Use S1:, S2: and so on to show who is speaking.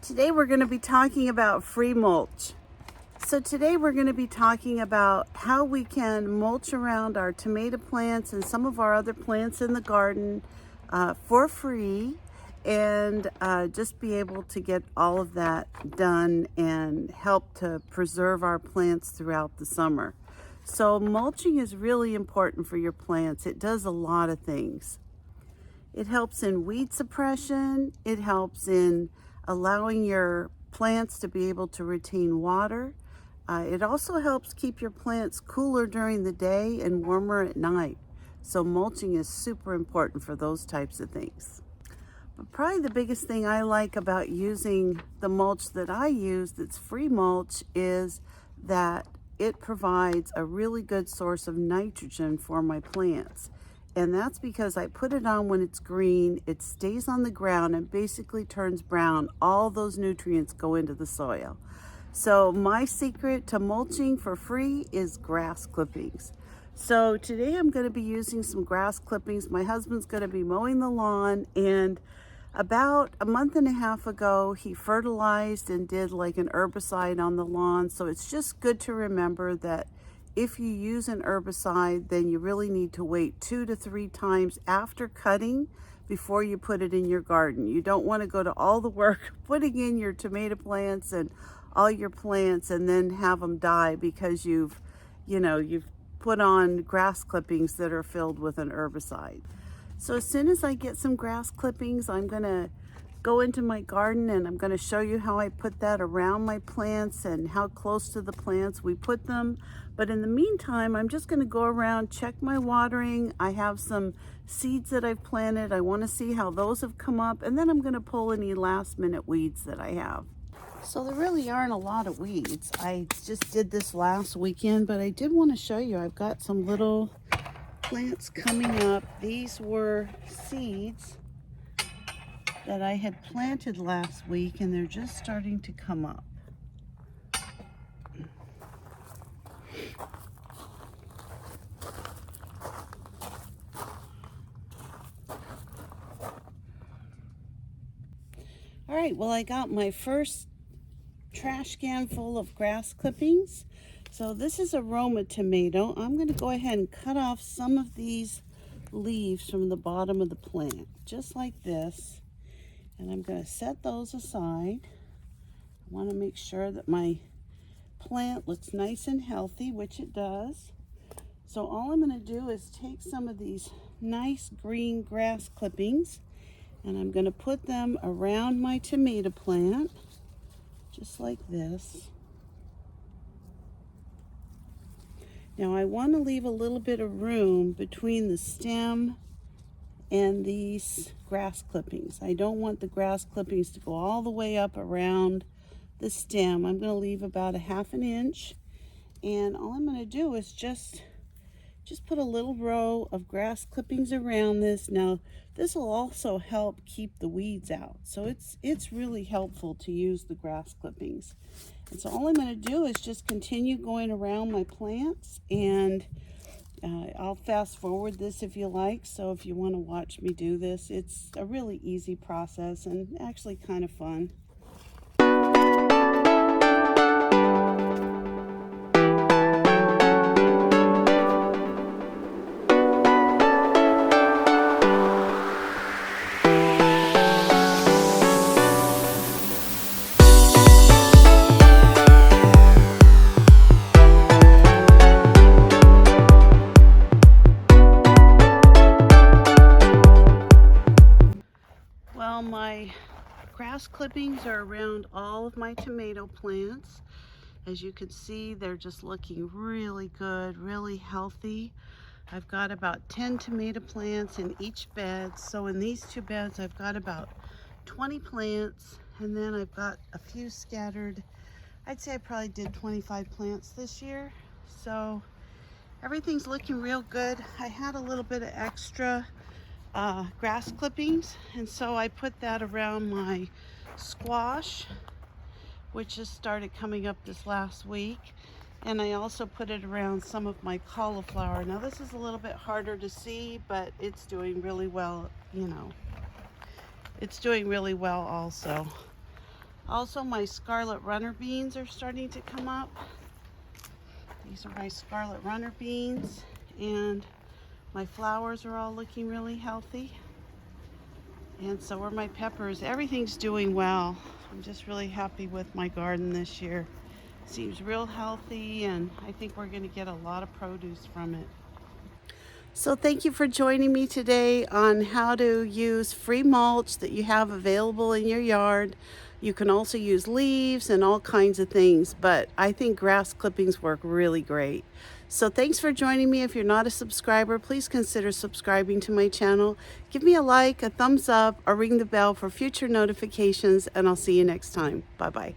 S1: Today we're going to be talking about free mulch. So today we're going to be talking about how we can mulch around our tomato plants and some of our other plants in the garden for free, and just be able to get all of that done and help to preserve our plants throughout the summer. So mulching is really important for your plants. It does a lot of things. It helps in weed suppression. It helps in allowing your plants to be able to retain water. It also helps keep your plants cooler during the day and warmer at night. So mulching is super important for those types of things. But probably the biggest thing I like about using the mulch that I use that's free mulch is that it provides a really good source of nitrogen for my plants. And that's because I put it on when it's green, it stays on the ground and basically turns brown. All those nutrients go into the soil. So my secret to mulching for free is grass clippings. So today I'm going to be using some grass clippings. My husband's going to be mowing the lawn, and about a month and a half ago he fertilized and did like an herbicide on the lawn. So it's just good to remember that if you use an herbicide, then you really need to wait 2 to 3 times after cutting before you put it in your garden. You don't want to go to all the work putting in your tomato plants and all your plants and then have them die because you've put on grass clippings that are filled with an herbicide. So as soon as I get some grass clippings, I'm going to go into my garden and I'm going to show you how I put that around my plants and how close to the plants we put them. But in the meantime, I'm just going to go around, check my watering. I have some seeds that I've planted. I want to see how those have come up, and then I'm going to pull any last minute weeds that I have. So there really aren't a lot of weeds. I just did this last weekend, but I did want to show you I've got some little plants coming up. These were seeds that I had planted last week, and they're just starting to come up. All right, well, I got my first trash can full of grass clippings. So this is a Roma tomato. I'm going to go ahead and cut off some of these leaves from the bottom of the plant, just like this. And I'm going to set those aside. I want to make sure that my plant looks nice and healthy, which it does. So all I'm going to do is take some of these nice green grass clippings and I'm going to put them around my tomato plant, just like this. Now I want to leave a little bit of room between the stem and these grass clippings. I don't want the grass clippings to go all the way up around the stem. I'm going to leave about a ½ inch, and all I'm going to do is just put a little row of grass clippings around this. Now this will also help keep the weeds out, so it's really helpful to use the grass clippings. And so all I'm going to do is just continue going around my plants, and I'll fast forward this if you like. So if you want to watch me do this, it's a really easy process and actually kind of fun. Well, my grass clippings are around all of my tomato plants. As you can see, they're just looking really good, really healthy. I've got about 10 tomato plants in each bed. So in these 2 beds, I've got about 20 plants, and then I've got a few scattered. I'd say I probably did 25 plants this year. So everything's looking real good. I had a little bit of extra grass clippings, and so I put that around my squash, which just started coming up this last week, and I also put it around some of my cauliflower. Now this is a little bit harder to see, but it's doing really well, it's doing really well also. Also, my scarlet runner beans are starting to come up. These are my scarlet runner beans, and my flowers are all looking really healthy. And so are my peppers. Everything's doing well. I'm just really happy with my garden this year. Seems real healthy, and I think we're going to get a lot of produce from it. So thank you for joining me today on how to use free mulch that you have available in your yard. You can also use leaves and all kinds of things, but I think grass clippings work really great. So thanks for joining me. If you're not a subscriber, please consider subscribing to my channel. Give me a like, a thumbs up, or ring the bell for future notifications, and I'll see you next time. Bye-bye.